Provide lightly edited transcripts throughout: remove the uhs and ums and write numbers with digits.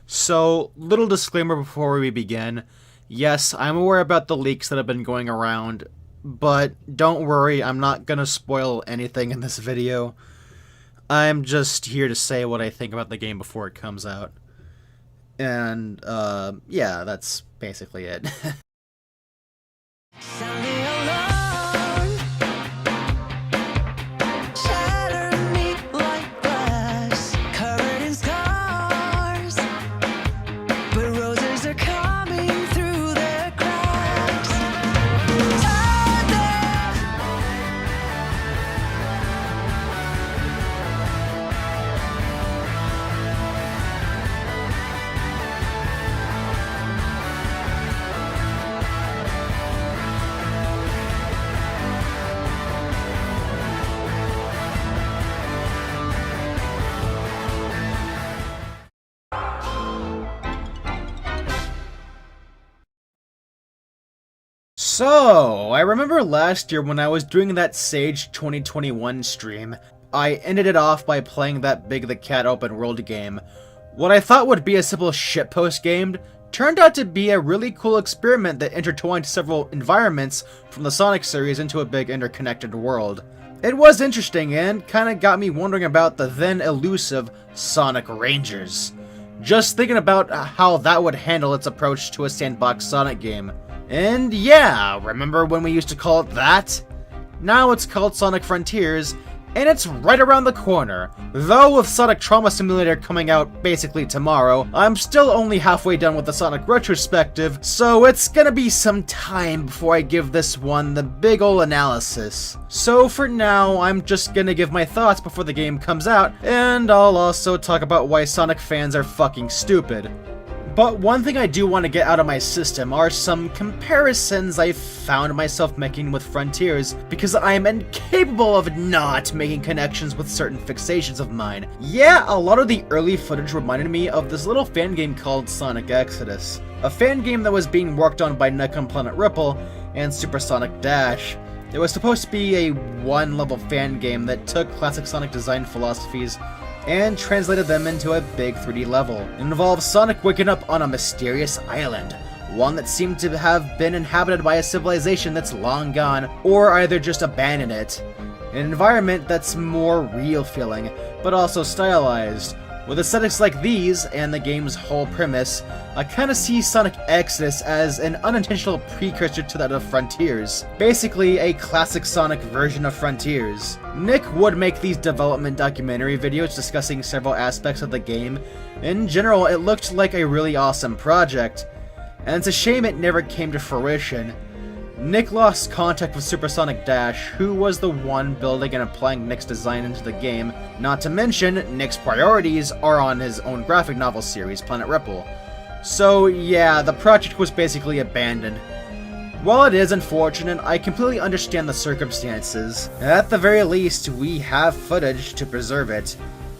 So, little disclaimer before we begin. Yes, I'm aware about the leaks that have been going around, but don't worry, I'm not gonna spoil anything in this video. I'm just here to say what I think about the game before it comes out. And, yeah, that's basically it. So, I remember last year when I was doing that Sage 2021 stream, I ended it off by playing that Big the Cat open world game. What I thought would be a simple shitpost game turned out to be a really cool experiment that intertwined several environments from the Sonic series into a big interconnected world. It was interesting and kinda got me wondering about the then elusive Sonic Rangers. Just thinking about how that would handle its approach to a sandbox Sonic game. And yeah, remember when we used to call it that? Now it's called Sonic Frontiers, and it's right around the corner. Though with Sonic Trauma Simulator coming out basically tomorrow, I'm still only halfway done with the Sonic retrospective, so it's gonna be some time before I give this one the big ol' analysis. So for now, I'm just gonna give my thoughts before the game comes out, and I'll also talk about why Sonic fans are fucking stupid. But one thing I do want to get out of my system are some comparisons I've found myself making with Frontiers, because I am incapable of not making connections with certain fixations of mine. Yeah, a lot of the early footage reminded me of this little fan game called Sonic Exodus, a fan game that was being worked on by Numen Planet Ripple and Supersonic Dash. It was supposed to be a one-level fan game that took classic Sonic design philosophies and translated them into a big 3D level. It involves Sonic waking up on a mysterious island, one that seemed to have been inhabited by a civilization that's long gone, or either just abandoned it. An environment that's more real feeling, but also stylized. With aesthetics like these, and the game's whole premise, I kinda see Sonic Exodus as an unintentional precursor to that of Frontiers. Basically, a classic Sonic version of Frontiers. Nick would make these development documentary videos discussing several aspects of the game. In general, it looked like a really awesome project, and it's a shame it never came to fruition. Nick lost contact with Supersonic Dash, who was the one building and applying Nick's design into the game. Not to mention, Nick's priorities are on his own graphic novel series, Planet Ripple. So yeah, the project was basically abandoned. While it is unfortunate, I completely understand the circumstances. At the very least, we have footage to preserve it.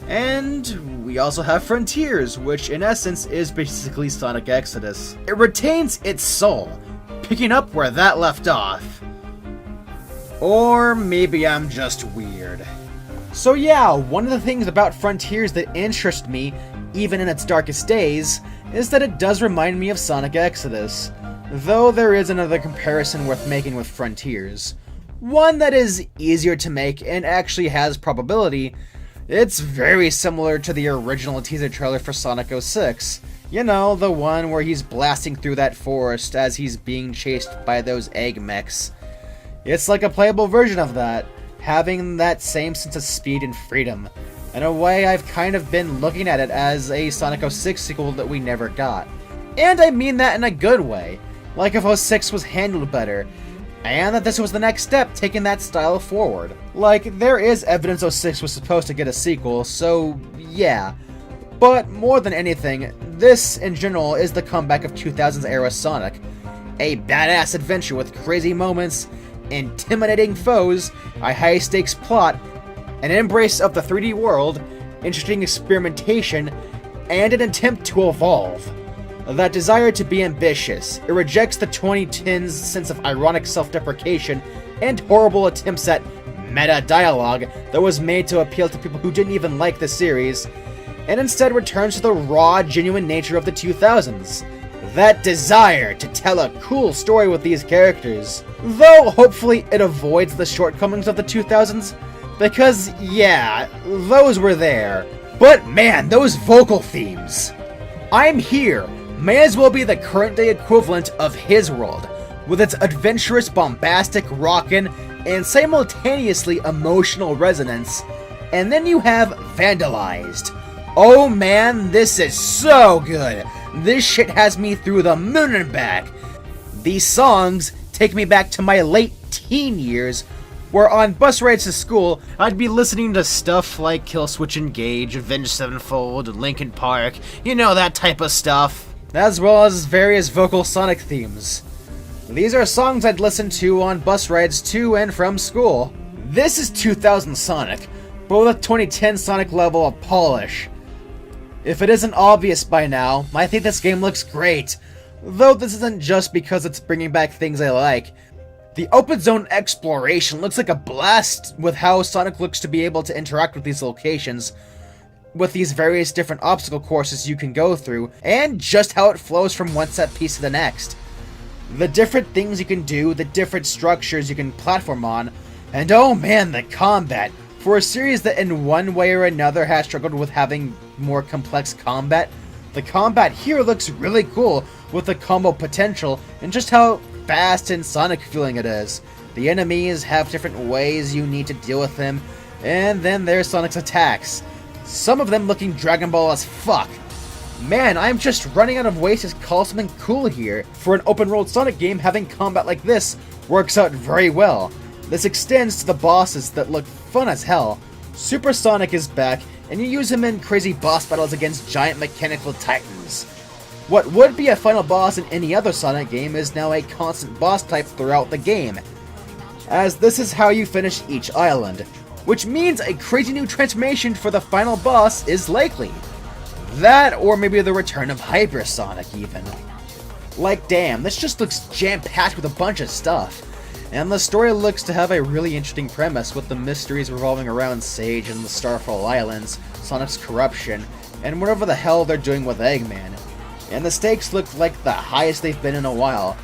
And we also have Frontiers, which in essence is basically Sonic Exodus. It retains its soul, picking up where that left off. Or maybe I'm just weird. So yeah, one of the things about Frontiers that interests me, even in its darkest days, is that it does remind me of Sonic Exodus. Though there is another comparison worth making with Frontiers. One that is easier to make and actually has probability. It's very similar to the original teaser trailer for Sonic 06. You know, the one where he's blasting through that forest as he's being chased by those egg mechs. It's like a playable version of that, having that same sense of speed and freedom. In a way, I've kind of been looking at it as a Sonic 06 sequel that we never got. And I mean that in a good way, like if 06 was handled better, and that this was the next step taking that style forward. Like, there is evidence 06 was supposed to get a sequel, so yeah. But more than anything, this in general is the comeback of 2000s era Sonic. A badass adventure with crazy moments, intimidating foes, a high stakes plot, an embrace of the 3D world, interesting experimentation, and an attempt to evolve. That desire to be ambitious, it rejects the 2010s sense of ironic self-deprecation and horrible attempts at meta dialogue that was made to appeal to people who didn't even like the series, and instead returns to the raw, genuine nature of the 2000s. That desire to tell a cool story with these characters. Though hopefully it avoids the shortcomings of the 2000s, because yeah, those were there. But man, those vocal themes. I'm Here may as well be the current day equivalent of His World, with its adventurous, bombastic, rockin', and simultaneously emotional resonance. And then you have Vandalized. Oh man, this is so good! This shit has me through the moon and back! These songs take me back to my late teen years, where on bus rides to school, I'd be listening to stuff like Killswitch Engage, Avenged Sevenfold, Linkin Park, you know, that type of stuff, as well as various vocal Sonic themes. These are songs I'd listen to on bus rides to and from school. This is 2000 Sonic, but with a 2010 Sonic level of polish. If it isn't obvious by now, I think this game looks great, though this isn't just because it's bringing back things I like. The open zone exploration looks like a blast with how Sonic looks to be able to interact with these locations, with these various different obstacle courses you can go through, and just how it flows from one set piece to the next. The different things you can do, the different structures you can platform on, and oh man, the combat. For a series that in one way or another has struggled with having more complex combat, the combat here looks really cool with the combo potential and just how fast and Sonic feeling it is. The enemies have different ways you need to deal with them, and then there's Sonic's attacks. Some of them looking Dragon Ball as fuck. Man, I'm just running out of ways to call something cool here. For an open world Sonic game, having combat like this works out very well. This extends to the bosses that look fun as hell. Super Sonic is back, and you use him in crazy boss battles against giant mechanical titans. What would be a final boss in any other Sonic game is now a constant boss type throughout the game, as this is how you finish each island, which means a crazy new transformation for the final boss is likely. That, or maybe the return of Hyper Sonic even. Like damn, this just looks jam-packed with a bunch of stuff. And the story looks to have a really interesting premise, with the mysteries revolving around Sage and the Starfall Islands, Sonic's corruption, and whatever the hell they're doing with Eggman. And the stakes look like the highest they've been in a while.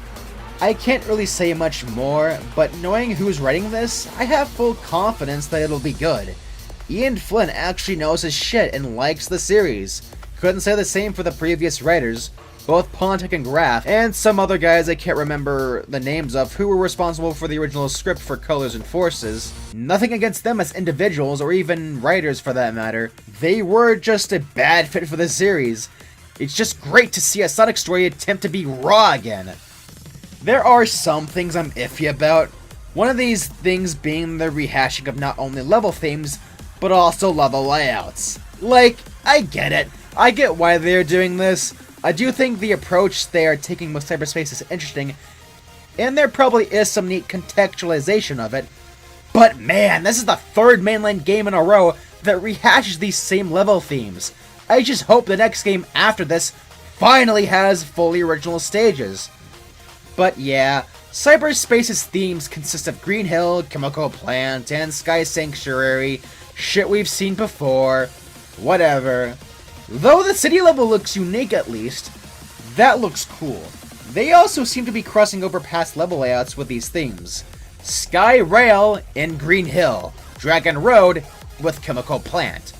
I can't really say much more, but knowing who's writing this, I have full confidence that it'll be good. Ian Flynn actually knows his shit and likes the series. Couldn't say the same for the previous writers, both Pontic and Graf, and some other guys I can't remember the names of who were responsible for the original script for Colors and Forces. Nothing against them as individuals, or even writers for that matter. They were just a bad fit for the series. It's just great to see a Sonic story attempt to be raw again. There are some things I'm iffy about. One of these things being the rehashing of not only level themes, but also level layouts. Like, I get it. I get why they're doing this. I do think the approach they are taking with cyberspace is interesting, and there probably is some neat contextualization of it. But man, this is the third mainline game in a row that rehashes these same level themes. I just hope the next game after this finally has fully original stages. But yeah, cyberspace's themes consist of Green Hill, Chemical Plant, and Sky Sanctuary, shit we've seen before, whatever. Though the city level looks unique at least, that looks cool. They also seem to be crossing over past level layouts with these themes. Sky Rail in Green Hill, Dragon Road with Chemical Plant.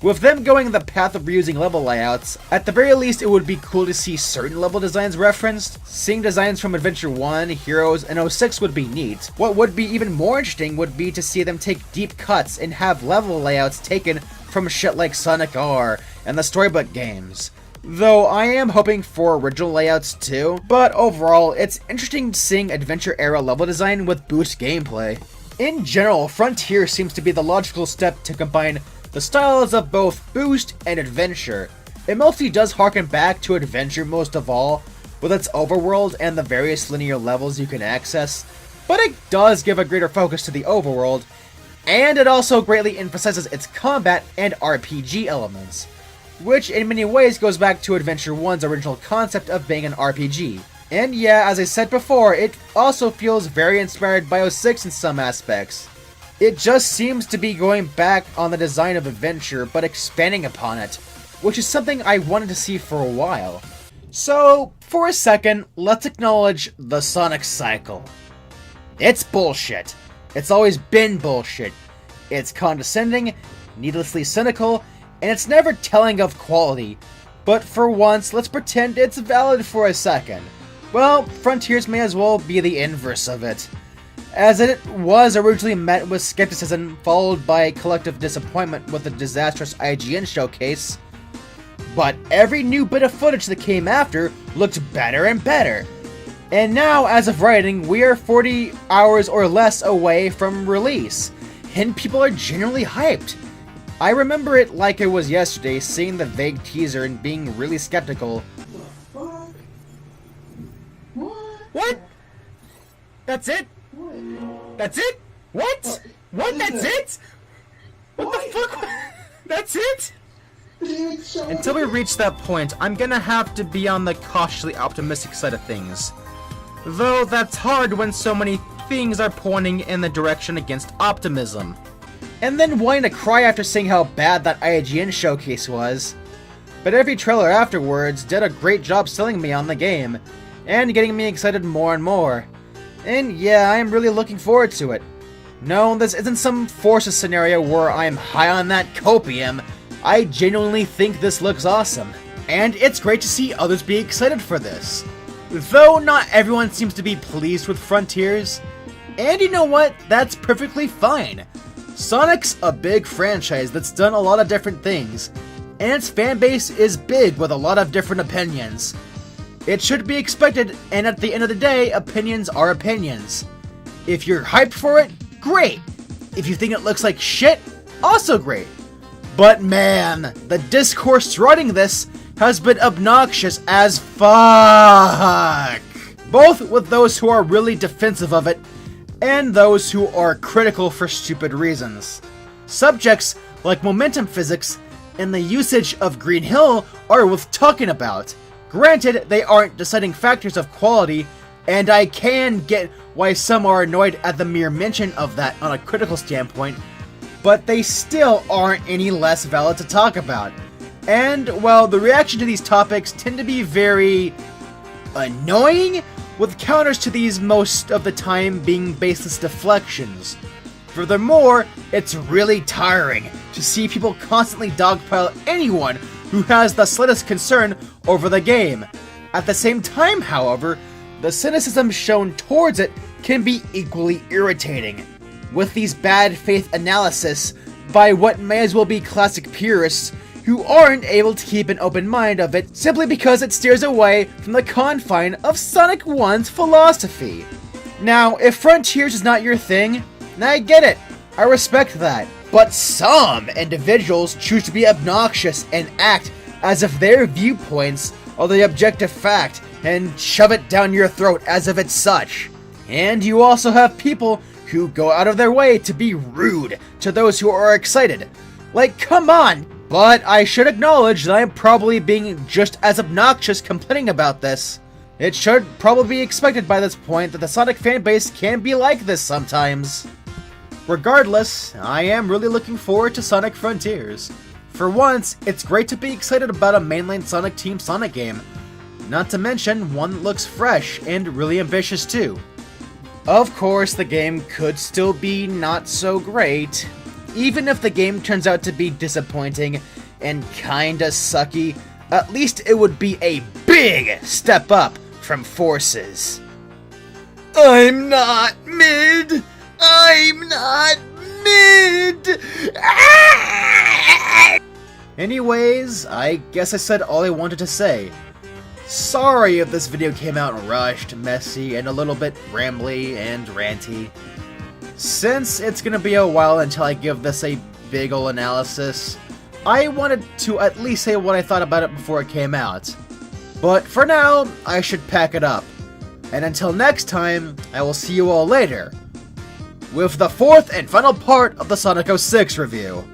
With them going the path of reusing level layouts, at the very least it would be cool to see certain level designs referenced. Seeing designs from Adventure 1, Heroes, and 06 would be neat. What would be even more interesting would be to see them take deep cuts and have level layouts taken from shit like Sonic R and the Storybook games. Though I am hoping for original layouts too, but overall it's interesting seeing Adventure era level design with boost gameplay. In general, Frontier seems to be the logical step to combine the styles of both Boost and Adventure. It mostly does harken back to Adventure most of all, with its overworld and the various linear levels you can access, but it does give a greater focus to the overworld, and it also greatly emphasizes its combat and RPG elements, which in many ways goes back to Adventure 1's original concept of being an RPG. And yeah, as I said before, it also feels very inspired by 06 in some aspects. It just seems to be going back on the design of Adventure, but expanding upon it, which is something I wanted to see for a while. So, for a second, let's acknowledge the Sonic cycle. It's bullshit. It's always been bullshit. It's condescending, needlessly cynical, and it's never telling of quality. But for once, let's pretend it's valid for a second. Well, Frontiers may as well be the inverse of it, as it was originally met with skepticism followed by collective disappointment with the disastrous IGN showcase. But every new bit of footage that came after looked better and better. And now, as of writing, we are 40 hours or less away from release, and people are genuinely hyped. I remember it like it was yesterday, seeing the vague teaser and being really skeptical. What? That's it? That's it? What? What? That's it? What the fuck? That's it? Until we reach that point, I'm gonna have to be on the cautiously optimistic side of things. Though that's hard when so many things are pointing in the direction against optimism. And then wanting to cry after seeing how bad that IGN showcase was. But every trailer afterwards did a great job selling me on the game, and getting me excited more and more. And yeah, I'm really looking forward to it. No, this isn't some Forza scenario where I'm high on that copium. I genuinely think this looks awesome. And it's great to see others be excited for this. Though not everyone seems to be pleased with Frontiers. And you know what? That's perfectly fine. Sonic's a big franchise that's done a lot of different things, and its fanbase is big with a lot of different opinions. It should be expected, and at the end of the day, opinions are opinions. If you're hyped for it, great. If you think it looks like shit, also great. But man, the discourse surrounding this has been obnoxious as fuck. Both with those who are really defensive of it, and those who are critical for stupid reasons. Subjects like momentum physics and the usage of Green Hill are worth talking about. Granted, they aren't deciding factors of quality, and I can get why some are annoyed at the mere mention of that on a critical standpoint, but they still aren't any less valid to talk about. And, well, the reaction to these topics tend to be very annoying, with counters to these most of the time being baseless deflections. Furthermore, it's really tiring to see people constantly dogpile anyone who has the slightest concern over the game. At the same time, however, the cynicism shown towards it can be equally irritating, with these bad faith analysis by what may as well be classic purists who aren't able to keep an open mind of it simply because it steers away from the confine of Sonic 1's philosophy. Now, if Frontiers is not your thing, I get it, I respect that. But some individuals choose to be obnoxious and act as if their viewpoints are the objective fact and shove it down your throat as if it's such. And you also have people who go out of their way to be rude to those who are excited. Like, come on! But I should acknowledge that I'm probably being just as obnoxious complaining about this. It should probably be expected by this point that the Sonic fanbase can be like this sometimes. Regardless, I am really looking forward to Sonic Frontiers. For once, it's great to be excited about a mainline Sonic Team Sonic game. Not to mention one that looks fresh and really ambitious too. Of course, the game could still be not so great. Even if the game turns out to be disappointing and kinda sucky, at least it would be a big step up from Forces. I'm not mid! I'm not mid! Ah! Anyways, I guess I said all I wanted to say. Sorry if this video came out rushed, messy, and a little bit rambly and ranty. Since it's gonna be a while until I give this a big ol' analysis, I wanted to at least say what I thought about it before it came out. But for now, I should pack it up. And until next time, I will see you all later, with the fourth and final part of the Sonic 06 review.